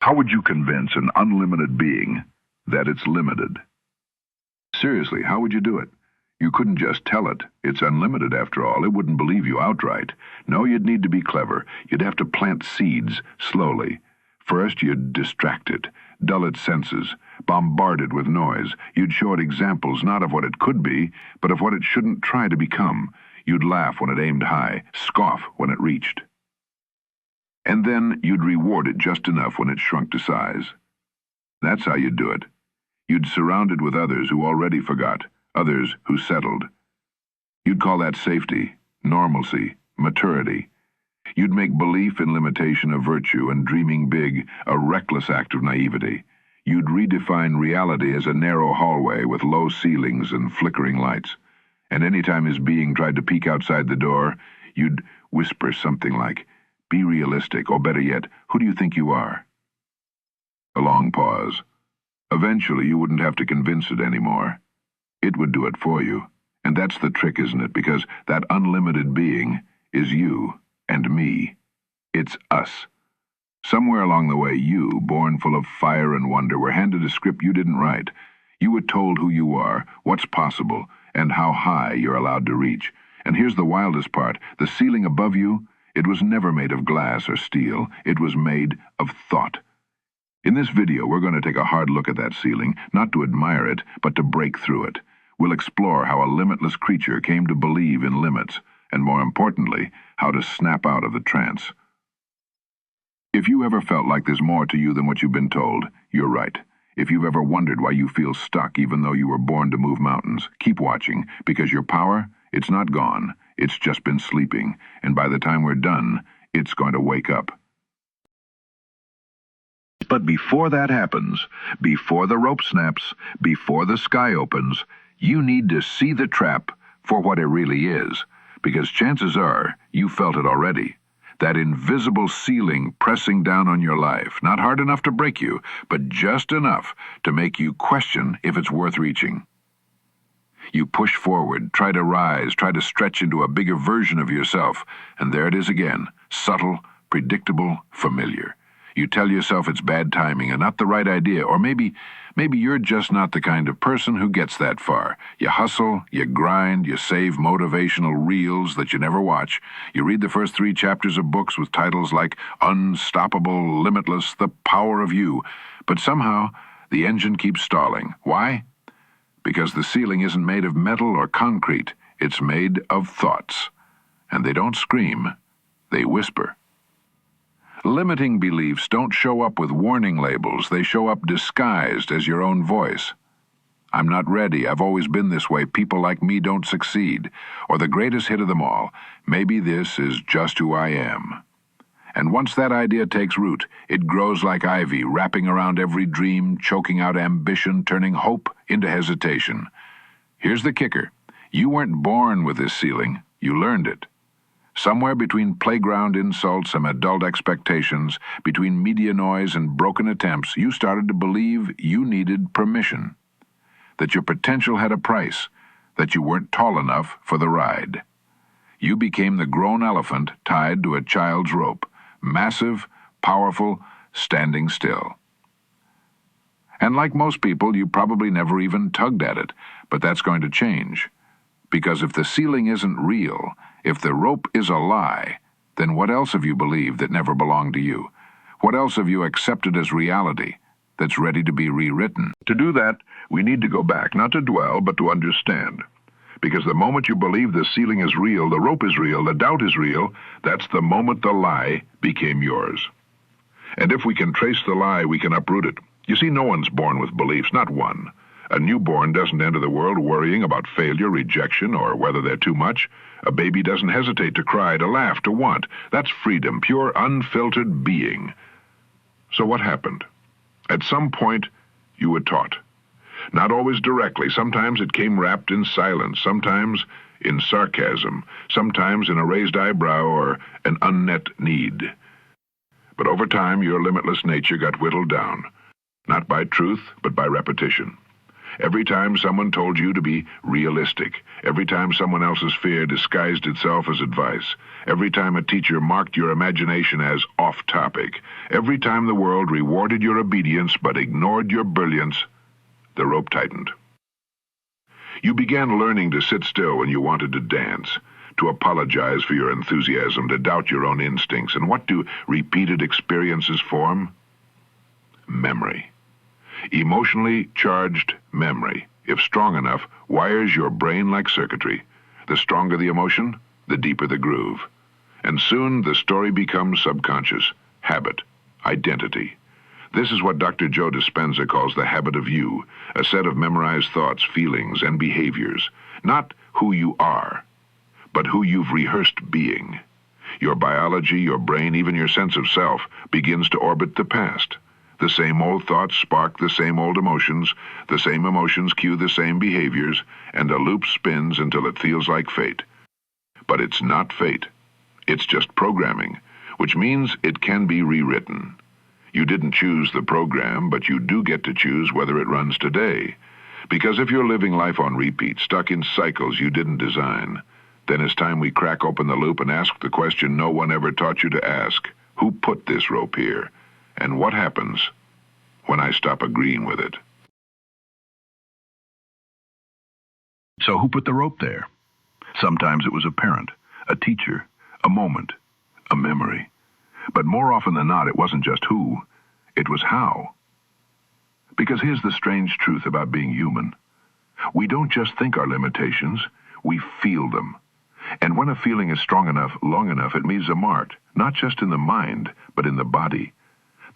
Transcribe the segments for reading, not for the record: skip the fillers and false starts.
How would you convince an unlimited being that it's limited? Seriously, how would you do it? You couldn't just tell it. It's unlimited after all. It wouldn't believe you outright. No, you'd need to be clever. You'd have to plant seeds slowly. First, you'd distract it, dull its senses, bombard it with noise. You'd show it examples not of what it could be, but of what it shouldn't try to become. You'd laugh when it aimed high, scoff when it reached. And then you'd reward it just enough when it shrunk to size. That's how you'd do it. You'd surround it with others who already forgot, others who settled. You'd call that safety, normalcy, maturity. You'd make belief in limitation a virtue and dreaming big a reckless act of naivety. You'd redefine reality as a narrow hallway with low ceilings and flickering lights. And any time his being tried to peek outside the door, you'd whisper something like, "Be realistic," or better yet, "Who do you think you are?" A long pause. Eventually, you wouldn't have to convince it anymore. It would do it for you. And that's the trick, isn't it? Because that unlimited being is you and me. It's us. Somewhere along the way, you, born full of fire and wonder, were handed a script you didn't write. You were told who you are, what's possible, and how high you're allowed to reach. And here's the wildest part. The ceiling above you, it was never made of glass or steel. It was made of thought. In this video, we're going to take a hard look at that ceiling, not to admire it, but to break through it. We'll explore how a limitless creature came to believe in limits, and more importantly, how to snap out of the trance. If you ever felt like there's more to you than what you've been told, you're right. If you've ever wondered why you feel stuck even though you were born to move mountains, keep watching, because your power, it's not gone. It's just been sleeping, and by the time we're done, it's going to wake up. But before that happens, before the rope snaps, before the sky opens, you need to see the trap for what it really is, because chances are you felt it already. That invisible ceiling pressing down on your life, not hard enough to break you, but just enough to make you question if it's worth reaching. You push forward, try to rise, try to stretch into a bigger version of yourself, and there it is again, subtle, predictable, familiar. You tell yourself it's bad timing and not the right idea, or maybe you're just not the kind of person who gets that far. You hustle, you grind, you save motivational reels that you never watch. You read the first 3 chapters of books with titles like Unstoppable, Limitless, The Power of You, but somehow the engine keeps stalling. Why? Because the ceiling isn't made of metal or concrete. It's made of thoughts. And they don't scream, they whisper. Limiting beliefs don't show up with warning labels. They show up disguised as your own voice. I'm not ready. I've always been this way. People like me don't succeed. Or the greatest hit of them all, maybe this is just who I am. And once that idea takes root, it grows like ivy, wrapping around every dream, choking out ambition, turning hope into hesitation. Here's the kicker. You weren't born with this ceiling. You learned it. Somewhere between playground insults and adult expectations, between media noise and broken attempts, you started to believe you needed permission. That your potential had a price, that you weren't tall enough for the ride. You became the grown elephant tied to a child's rope, massive, powerful, standing still. And like most people, you probably never even tugged at it, but that's going to change. Because if the ceiling isn't real, if the rope is a lie, then what else have you believed that never belonged to you? What else have you accepted as reality that's ready to be rewritten? To do that, we need to go back, not to dwell, but to understand. Because the moment you believe the ceiling is real, the rope is real, the doubt is real, that's the moment the lie became yours. And if we can trace the lie, we can uproot it. You see, no one's born with beliefs, not one. A newborn doesn't enter the world worrying about failure, rejection, or whether they're too much. A baby doesn't hesitate to cry, to laugh, to want. That's freedom, pure, unfiltered being. So what happened? At some point, you were taught. Not always directly. Sometimes it came wrapped in silence, sometimes in sarcasm, sometimes in a raised eyebrow or an unmet need. But over time, your limitless nature got whittled down. Not by truth, but by repetition. Every time someone told you to be realistic, every time someone else's fear disguised itself as advice, every time a teacher marked your imagination as off-topic, every time the world rewarded your obedience but ignored your brilliance, the rope tightened. You began learning to sit still when you wanted to dance, to apologize for your enthusiasm, to doubt your own instincts. And what do repeated experiences form? Memory. Emotionally charged memory, if strong enough, wires your brain like circuitry. The stronger the emotion, the deeper the groove. And soon the story becomes subconscious, habit, identity. This is what Dr. Joe Dispenza calls the habit of you, a set of memorized thoughts, feelings, and behaviors. Not who you are, but who you've rehearsed being. Your biology, your brain, even your sense of self begins to orbit the past. The same old thoughts spark the same old emotions, the same emotions cue the same behaviors, and a loop spins until it feels like fate. But it's not fate. It's just programming, which means it can be rewritten. You didn't choose the program, but you do get to choose whether it runs today. Because if you're living life on repeat, stuck in cycles you didn't design, then it's time we crack open the loop and ask the question no one ever taught you to ask. Who put this rope here? And what happens when I stop agreeing with it? So who put the rope there? Sometimes it was a parent, a teacher, a moment, a memory. But more often than not, it wasn't just who, it was how. Because here's the strange truth about being human. We don't just think our limitations, we feel them. And when a feeling is strong enough, long enough, it leaves a mark, not just in the mind, but in the body.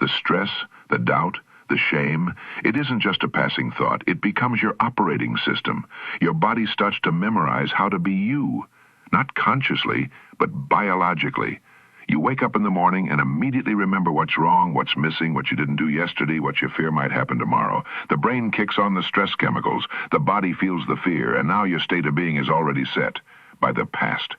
The stress, the doubt, the shame, it isn't just a passing thought, it becomes your operating system. Your body starts to memorize how to be you, not consciously, but biologically. You wake up in the morning and immediately remember what's wrong, what's missing, what you didn't do yesterday, what you fear might happen tomorrow. The brain kicks on the stress chemicals, the body feels the fear, and now your state of being is already set by the past.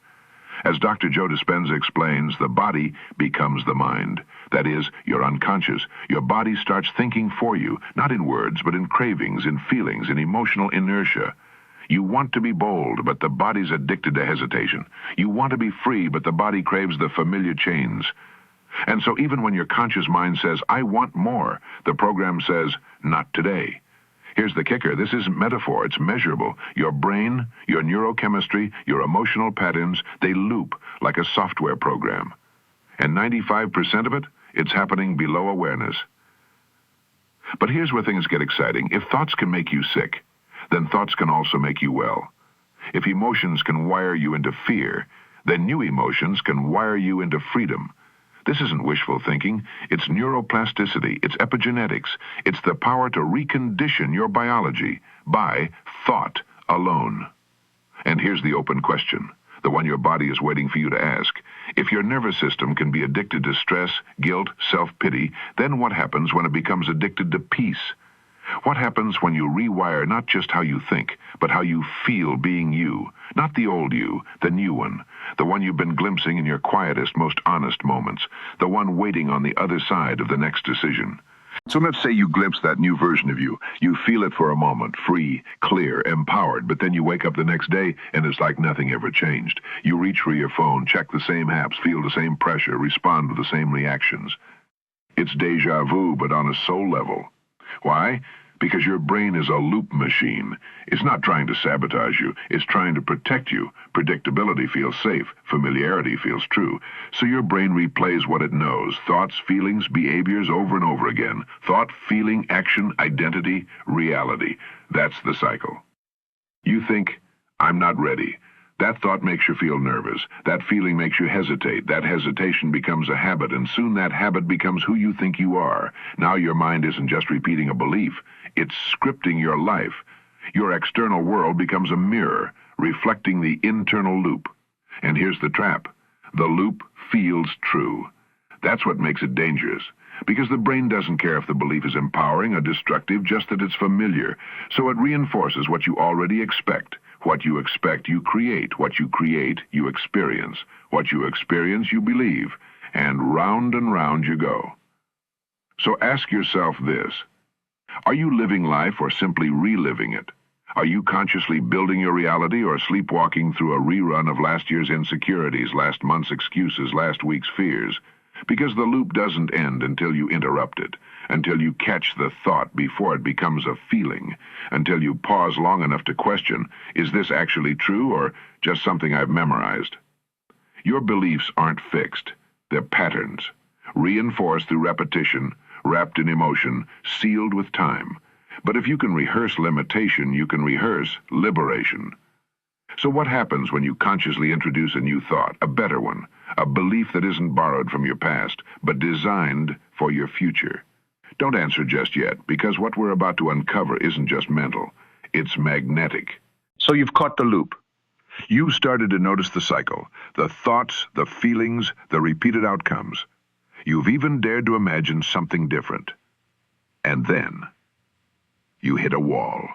As Dr. Joe Dispenza explains, the body becomes the mind. That is, you're unconscious. Your body starts thinking for you, not in words, but in cravings, in feelings, in emotional inertia. You want to be bold, but the body's addicted to hesitation. You want to be free, but the body craves the familiar chains. And so even when your conscious mind says, I want more, the program says, not today. Here's the kicker. This isn't metaphor. It's measurable. Your brain, your neurochemistry, your emotional patterns, they loop like a software program. And 95% of it, it's happening below awareness. But here's where things get exciting. If thoughts can make you sick, then thoughts can also make you well. If emotions can wire you into fear, then new emotions can wire you into freedom. This isn't wishful thinking. It's neuroplasticity. It's epigenetics. It's the power to recondition your biology by thought alone. And here's the open question, the one your body is waiting for you to ask. If your nervous system can be addicted to stress, guilt, self-pity, then what happens when it becomes addicted to peace? What happens when you rewire not just how you think, but how you feel being you? Not the old you, the new one, the one you've been glimpsing in your quietest, most honest moments, the one waiting on the other side of the next decision. So let's say you glimpse that new version of you. You feel it for a moment, free, clear, empowered, but then you wake up the next day and it's like nothing ever changed. You reach for your phone, check the same apps, feel the same pressure, respond to the same reactions. It's deja vu, but on a soul level. Why? Because your brain is a loop machine. It's not trying to sabotage you. It's trying to protect you. Predictability feels safe. Familiarity feels true. So your brain replays what it knows. Thoughts, feelings, behaviors over and over again. Thought, feeling, action, identity, reality. That's the cycle. You think, I'm not ready. That thought makes you feel nervous. That feeling makes you hesitate. That hesitation becomes a habit, and soon that habit becomes who you think you are. Now your mind isn't just repeating a belief. It's scripting your life. Your external world becomes a mirror, reflecting the internal loop. And here's the trap. The loop feels true. That's what makes it dangerous. Because the brain doesn't care if the belief is empowering or destructive, just that it's familiar. So it reinforces what you already expect. What you expect, you create. What you create, you experience. What you experience, you believe. And round you go. So ask yourself this. Are you living life or simply reliving it? Are you consciously building your reality or sleepwalking through a rerun of last year's insecurities, last month's excuses, last week's fears? Because the loop doesn't end until you interrupt it, until you catch the thought before it becomes a feeling, until you pause long enough to question, is this actually true or just something I've memorized? Your beliefs aren't fixed. They're patterns, reinforced through repetition, wrapped in emotion, sealed with time. But if you can rehearse limitation, you can rehearse liberation. So what happens when you consciously introduce a new thought, a better one, a belief that isn't borrowed from your past, but designed for your future? Don't answer just yet, because what we're about to uncover isn't just mental, it's magnetic. So you've caught the loop. You started to notice the cycle, the thoughts, the feelings, the repeated outcomes. You've even dared to imagine something different. And then, you hit a wall.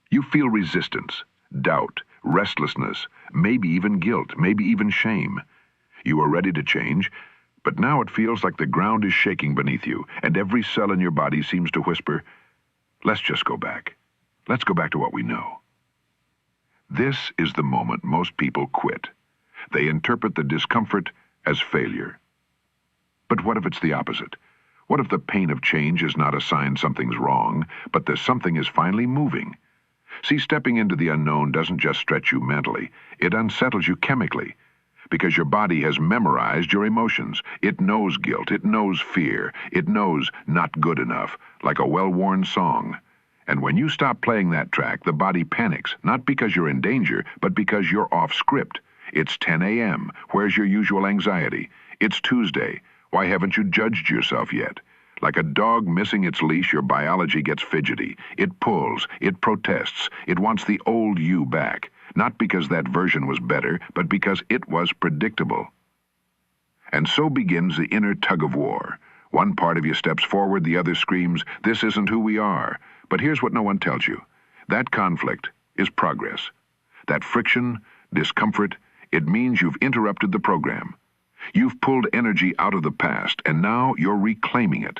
You feel resistance, doubt, restlessness, maybe even guilt, maybe even shame. You are ready to change, but now it feels like the ground is shaking beneath you, and every cell in your body seems to whisper, let's just go back. Let's go back to what we know. This is the moment most people quit. They interpret the discomfort as failure. But what if it's the opposite? What if the pain of change is not a sign something's wrong, but that something is finally moving? See, stepping into the unknown doesn't just stretch you mentally, it unsettles you chemically. Because your body has memorized your emotions. It knows guilt, it knows fear, it knows not good enough, like a well-worn song. And when you stop playing that track, the body panics, not because you're in danger, but because you're off script. It's 10 a.m. Where's your usual anxiety? It's Tuesday. Why haven't you judged yourself yet? Like a dog missing its leash, your biology gets fidgety. It pulls, it protests, it wants the old you back. Not because that version was better, but because it was predictable. And so begins the inner tug-of-war. One part of you steps forward, the other screams, this isn't who we are. But here's what no one tells you. That conflict is progress. That friction, discomfort, it means you've interrupted the program. You've pulled energy out of the past, and now you're reclaiming it.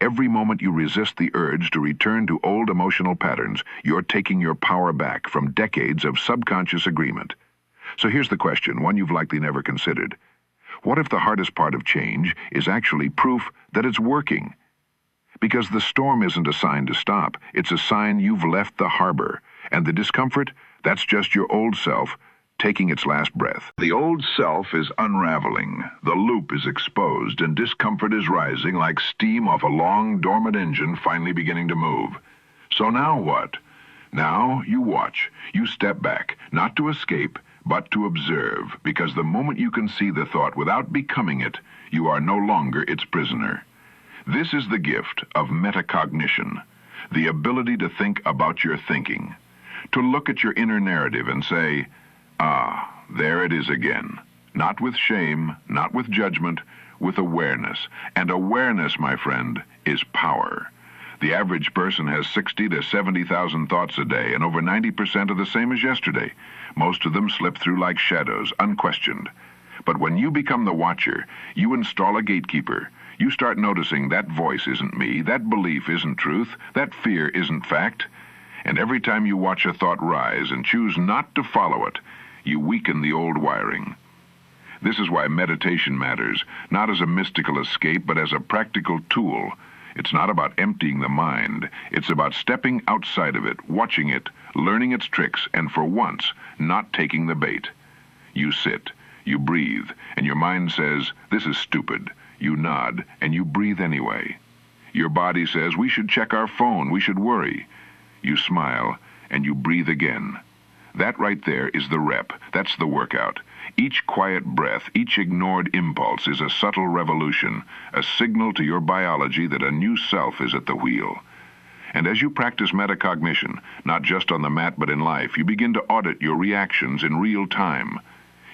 Every moment you resist the urge to return to old emotional patterns, you're taking your power back from decades of subconscious agreement. So here's the question, one you've likely never considered. What if the hardest part of change is actually proof that it's working? Because the storm isn't a sign to stop, it's a sign you've left the harbor. And the discomfort, that's just your old self taking its last breath. The old self is unraveling, the loop is exposed, and discomfort is rising like steam off a long, dormant engine finally beginning to move. So now what? Now you watch. You step back, not to escape, but to observe, because the moment you can see the thought without becoming it, you are no longer its prisoner. This is the gift of metacognition, the ability to think about your thinking, to look at your inner narrative and say, ah, there it is again. Not with shame, not with judgment, with awareness. And awareness, my friend, is power. The average person has 60 to 70,000 thoughts a day, and over 90% are the same as yesterday. Most of them slip through like shadows, unquestioned. But when you become the watcher, you install a gatekeeper. You start noticing that voice isn't me, that belief isn't truth, that fear isn't fact. And every time you watch a thought rise and choose not to follow it, you weaken the old wiring. This is why meditation matters, not as a mystical escape, but as a practical tool. It's not about emptying the mind. It's about stepping outside of it, watching it, learning its tricks, and for once, not taking the bait. You sit, you breathe, and your mind says, this is stupid. You nod, and you breathe anyway. Your body says, we should check our phone, we should worry. You smile, and you breathe again. That right there is the rep. That's the workout. Each quiet breath, each ignored impulse is a subtle revolution, a signal to your biology that a new self is at the wheel. And as you practice metacognition, not just on the mat but in life, you begin to audit your reactions in real time.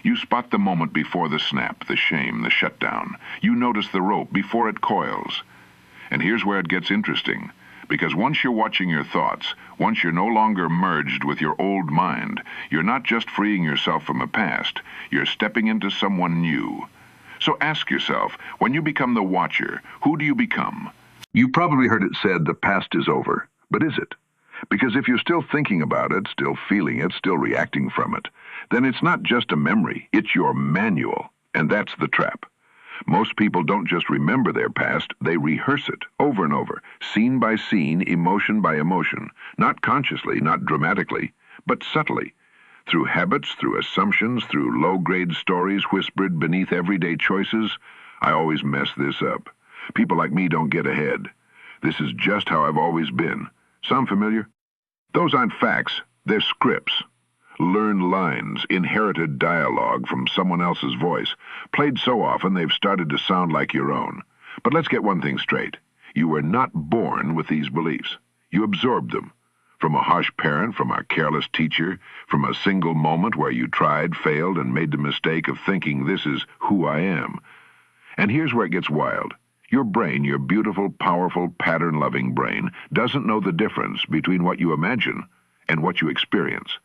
You spot the moment before the snap, the shame, the shutdown. You notice the rope before it coils. And here's where it gets interesting. Because once you're watching your thoughts, once you're no longer merged with your old mind, you're not just freeing yourself from a past, you're stepping into someone new. So ask yourself, when you become the watcher, who do you become? You probably heard it said the past is over, but is it? Because if you're still thinking about it, still feeling it, still reacting from it, then it's not just a memory, it's your manual, and that's the trap. Most people don't just remember their past, they rehearse it over and over, scene by scene, emotion by emotion, not consciously, not dramatically, but subtly, through habits, through assumptions, through low-grade stories whispered beneath everyday choices. I always mess this up. People like me don't get ahead. This is just how I've always been. Sound familiar? Those aren't facts, they're scripts. Learned lines, inherited dialogue from someone else's voice, played so often they've started to sound like your own. But let's get one thing straight. You were not born with these beliefs. You absorbed them. From a harsh parent, from a careless teacher, from a single moment where you tried, failed, and made the mistake of thinking this is who I am. And here's where it gets wild. Your brain, your beautiful, powerful, pattern-loving brain, doesn't know the difference between what you imagine and what you experience.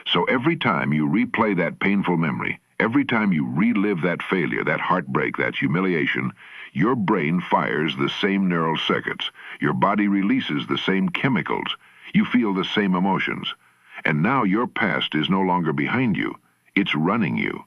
So every time you replay that painful memory, every time you relive that failure, that heartbreak, that humiliation, your brain fires the same neural circuits. Your body releases the same chemicals. You feel the same emotions. And now your past is no longer behind you. It's running you.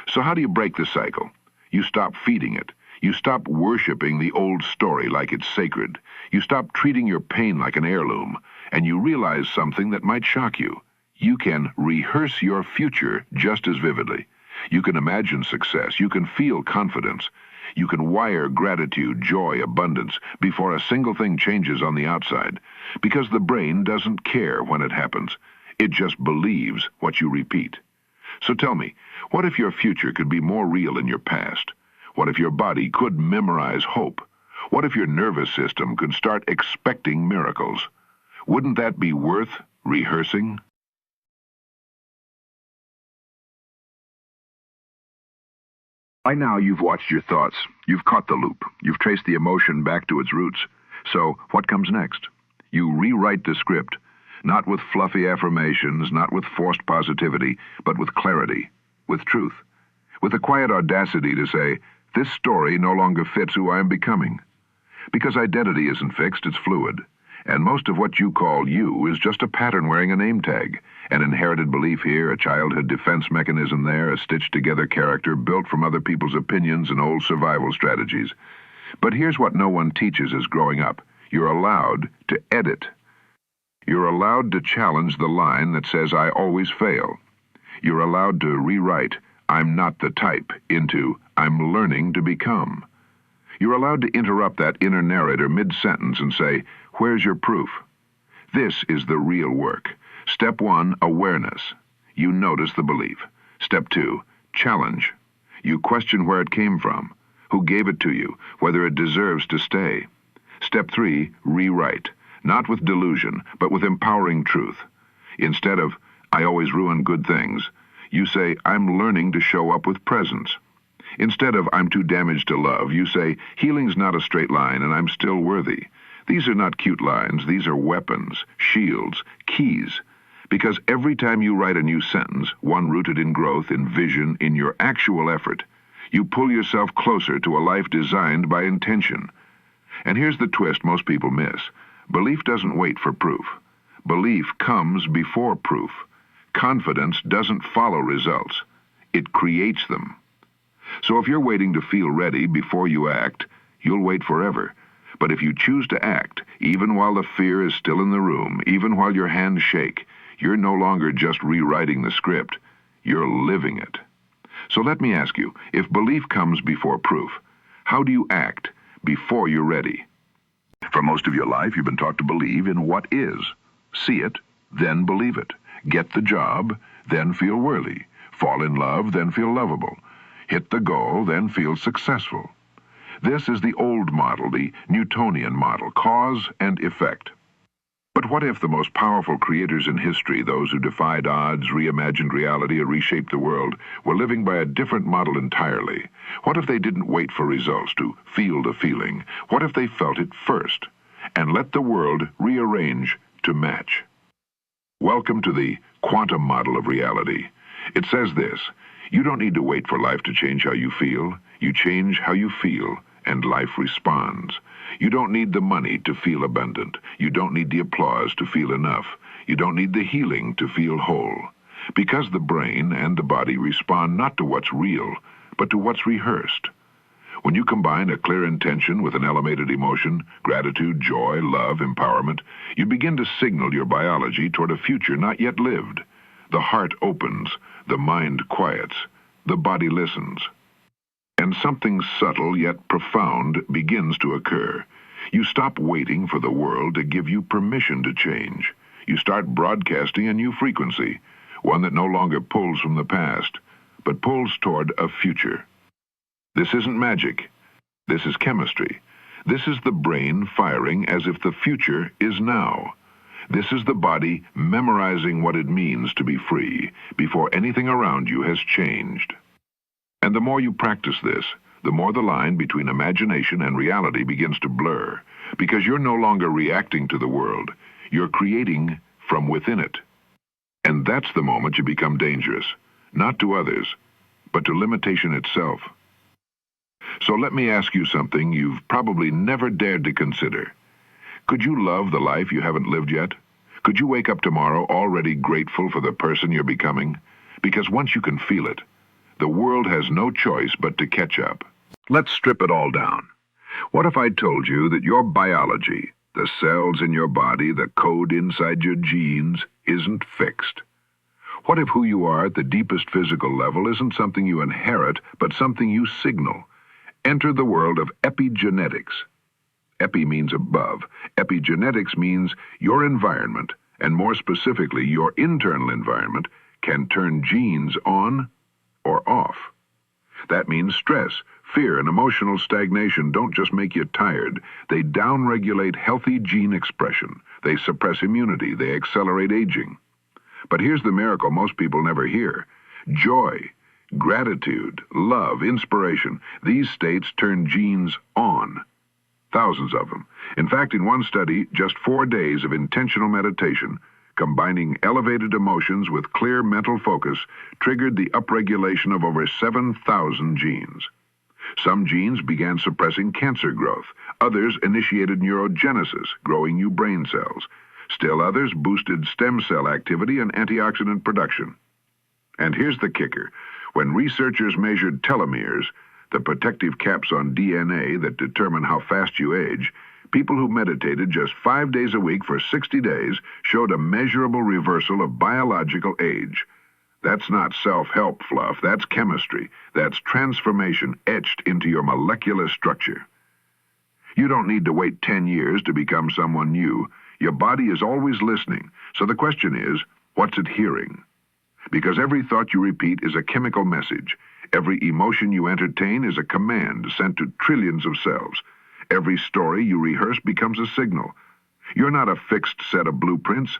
So how do you break the cycle? You stop feeding it. You stop worshiping the old story like it's sacred. You stop treating your pain like an heirloom. And you realize something that might shock you. You can rehearse your future just as vividly. You can imagine success. You can feel confidence. You can wire gratitude, joy, abundance before a single thing changes on the outside. Because the brain doesn't care when it happens. It just believes what you repeat. So tell me, what if your future could be more real than your past? What if your body could memorize hope? What if your nervous system could start expecting miracles? Wouldn't that be worth rehearsing? By now, you've watched your thoughts. You've caught the loop. You've traced the emotion back to its roots. So, what comes next? You rewrite the script, not with fluffy affirmations, not with forced positivity, but with clarity, with truth, with the quiet audacity to say, this story no longer fits who I am becoming. Because identity isn't fixed, it's fluid. And most of what you call you is just a pattern wearing a name tag. An inherited belief here, a childhood defense mechanism there, a stitched-together character built from other people's opinions and old survival strategies. But here's what no one teaches as growing up. You're allowed to edit. You're allowed to challenge the line that says, I always fail. You're allowed to rewrite, I'm not the type, into, I'm learning to become. You're allowed to interrupt that inner narrator mid-sentence and say, where's your proof? This is the real work. Step 1, awareness. You notice the belief. Step 2, challenge. You question where it came from, who gave it to you, whether it deserves to stay. Step 3, rewrite. Not with delusion, but with empowering truth. Instead of, I always ruin good things, you say, I'm learning to show up with presence. Instead of, I'm too damaged to love, you say, healing's not a straight line and I'm still worthy. These are not cute lines, these are weapons, shields, keys. Because every time you write a new sentence, one rooted in growth, in vision, in your actual effort, you pull yourself closer to a life designed by intention. And here's the twist most people miss. Belief doesn't wait for proof. Belief comes before proof. Confidence doesn't follow results. It creates them. So if you're waiting to feel ready before you act, you'll wait forever. But if you choose to act, even while the fear is still in the room, even while your hands shake, you're no longer just rewriting the script. You're living it. So let me ask you, if belief comes before proof, how do you act before you're ready? For most of your life, you've been taught to believe in what is. See it, then believe it. Get the job, then feel worthy. Fall in love, then feel lovable. Hit the goal, then feel successful. This is the old model, the Newtonian model, cause and effect. But what if the most powerful creators in history, those who defied odds, reimagined reality, or reshaped the world, were living by a different model entirely? What if they didn't wait for results to feel the feeling? What if they felt it first and let the world rearrange to match? Welcome to the quantum model of reality. It says this, you don't need to wait for life to change how you feel. You change how you feel, and life responds. You don't need the money to feel abundant. You don't need the applause to feel enough. You don't need the healing to feel whole. Because the brain and the body respond not to what's real, but to what's rehearsed. When you combine a clear intention with an elevated emotion, gratitude, joy, love, empowerment, you begin to signal your biology toward a future not yet lived. The heart opens, the mind quiets, the body listens. And something subtle yet profound begins to occur. You stop waiting for the world to give you permission to change. You start broadcasting a new frequency, one that no longer pulls from the past, but pulls toward a future. This isn't magic. This is chemistry. This is the brain firing as if the future is now. This is the body memorizing what it means to be free before anything around you has changed. And the more you practice this, the more the line between imagination and reality begins to blur, because you're no longer reacting to the world. You're creating from within it. And that's the moment you become dangerous, not to others, but to limitation itself. So let me ask you something you've probably never dared to consider. Could you love the life you haven't lived yet? Could you wake up tomorrow already grateful for the person you're becoming? Because once you can feel it, the world has no choice but to catch up. Let's strip it all down. What if I told you that your biology, the cells in your body, the code inside your genes, isn't fixed? What if who you are at the deepest physical level isn't something you inherit, but something you signal? Enter the world of epigenetics. Epi means above. Epigenetics means your environment, and more specifically, your internal environment, can turn genes on or off. That means stress, fear, and emotional stagnation don't just make you tired. They downregulate healthy gene expression. They suppress immunity. They accelerate aging. But here's the miracle most people never hear. Joy, gratitude, love, inspiration. These states turn genes on. Thousands of them. In fact, in one study, just 4 days of intentional meditation, combining elevated emotions with clear mental focus, triggered the upregulation of over 7,000 genes. Some genes began suppressing cancer growth. Others initiated neurogenesis, growing new brain cells. Still others boosted stem cell activity and antioxidant production. And here's the kicker. When researchers measured telomeres, the protective caps on DNA that determine how fast you age, people who meditated just 5 days a week for 60 days showed a measurable reversal of biological age. That's not self-help fluff, that's chemistry. That's transformation etched into your molecular structure. You don't need to wait 10 years to become someone new. Your body is always listening. So the question is, what's it hearing? Because every thought you repeat is a chemical message. Every emotion you entertain is a command sent to trillions of cells. Every story you rehearse becomes a signal. You're not a fixed set of blueprints.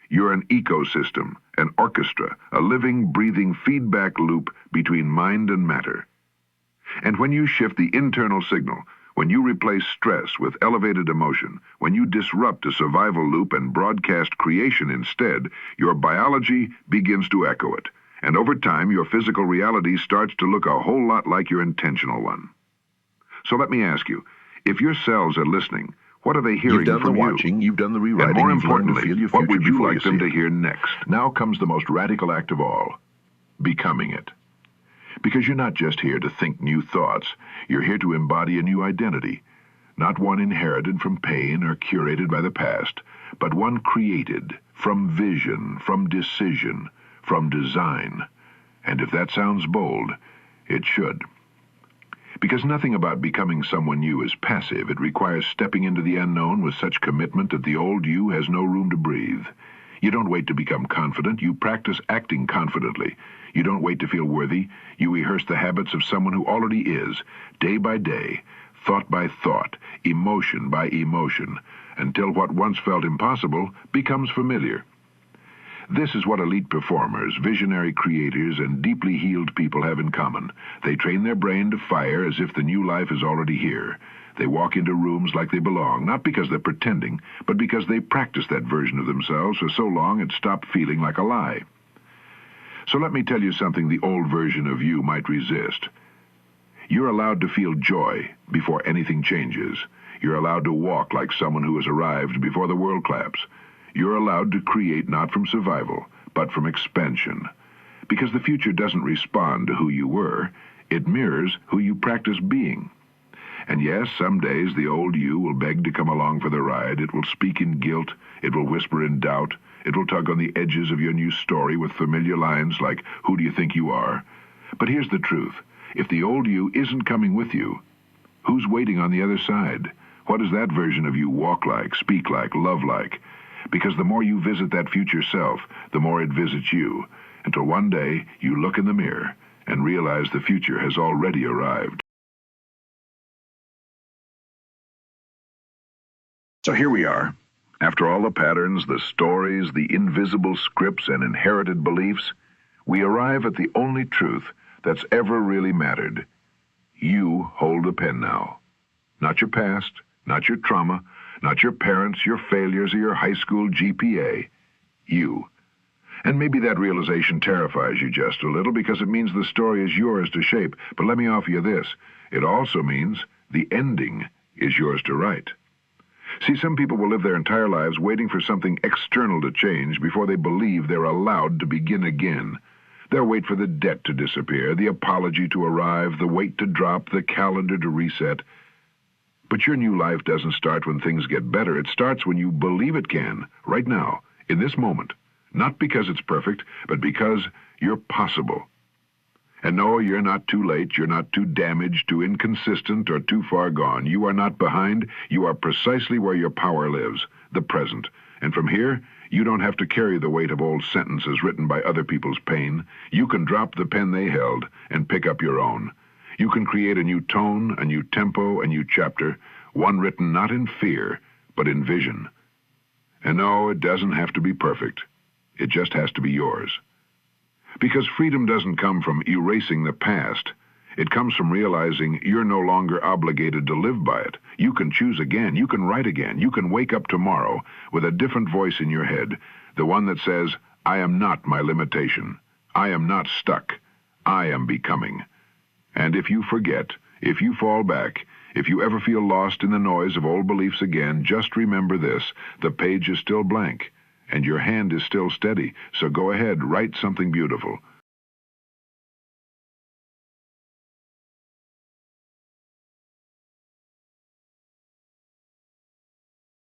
You're an ecosystem, an orchestra, a living, breathing feedback loop between mind and matter. And when you shift the internal signal, when you replace stress with elevated emotion, when you disrupt a survival loop and broadcast creation instead, your biology begins to echo it. And over time, your physical reality starts to look a whole lot like your intentional one. So let me ask you, if your cells are listening, what are they hearing from you? You've done the watching, you've done the rewriting, and more you've learned to importantly, feel your what future would you before like them see to it. hear next? Now comes the most radical act of all, becoming it. Because you're not just here to think new thoughts, you're here to embody a new identity, not one inherited from pain or curated by the past, but one created from vision, from decision, from design. And if that sounds bold, it should. Because nothing about becoming someone new is passive. It requires stepping into the unknown with such commitment that the old you has no room to breathe. You don't wait to become confident. You practice acting confidently. You don't wait to feel worthy. You rehearse the habits of someone who already is, day by day, thought by thought, emotion by emotion, until what once felt impossible becomes familiar. This is what elite performers, visionary creators, and deeply healed people have in common. They train their brain to fire as if the new life is already here. They walk into rooms like they belong, not because they're pretending, but because they practiced that version of themselves for so long it stopped feeling like a lie. So let me tell you something the old version of you might resist. You're allowed to feel joy before anything changes. You're allowed to walk like someone who has arrived before the world claps. You're allowed to create not from survival, but from expansion. Because the future doesn't respond to who you were, it mirrors who you practice being. And yes, some days the old you will beg to come along for the ride. It will speak in guilt. It will whisper in doubt. It will tug on the edges of your new story with familiar lines like, "Who do you think you are?" But here's the truth. If the old you isn't coming with you, who's waiting on the other side? What does that version of you walk like, speak like, love like? Because the more you visit that future self, the more it visits you, until one day you look in the mirror and realize the future has already arrived. So here we are. After all the patterns, the stories, the invisible scripts, and inherited beliefs, we arrive at the only truth that's ever really mattered. You hold the pen now. Not your past, not your trauma, not your parents, your failures, or your high school GPA. You. And maybe that realization terrifies you just a little because it means the story is yours to shape. But let me offer you this. It also means the ending is yours to write. See, some people will live their entire lives waiting for something external to change before they believe they're allowed to begin again. They'll wait for the debt to disappear, the apology to arrive, the weight to drop, the calendar to reset. But your new life doesn't start when things get better. It starts when you believe it can, right now, in this moment. Not because it's perfect, but because you're possible. And no, you're not too late, you're not too damaged, too inconsistent, or too far gone. You are not behind, you are precisely where your power lives, the present. And from here, you don't have to carry the weight of old sentences written by other people's pain. You can drop the pen they held and pick up your own. You can create a new tone, a new tempo, a new chapter, one written not in fear, but in vision. And no, it doesn't have to be perfect. It just has to be yours. Because freedom doesn't come from erasing the past. It comes from realizing you're no longer obligated to live by it. You can choose again. You can write again. You can wake up tomorrow with a different voice in your head, the one that says, "I am not my limitation. I am not stuck. I am becoming." And if you forget, if you fall back, if you ever feel lost in the noise of old beliefs again, just remember this: the page is still blank, and your hand is still steady. So go ahead, write something beautiful.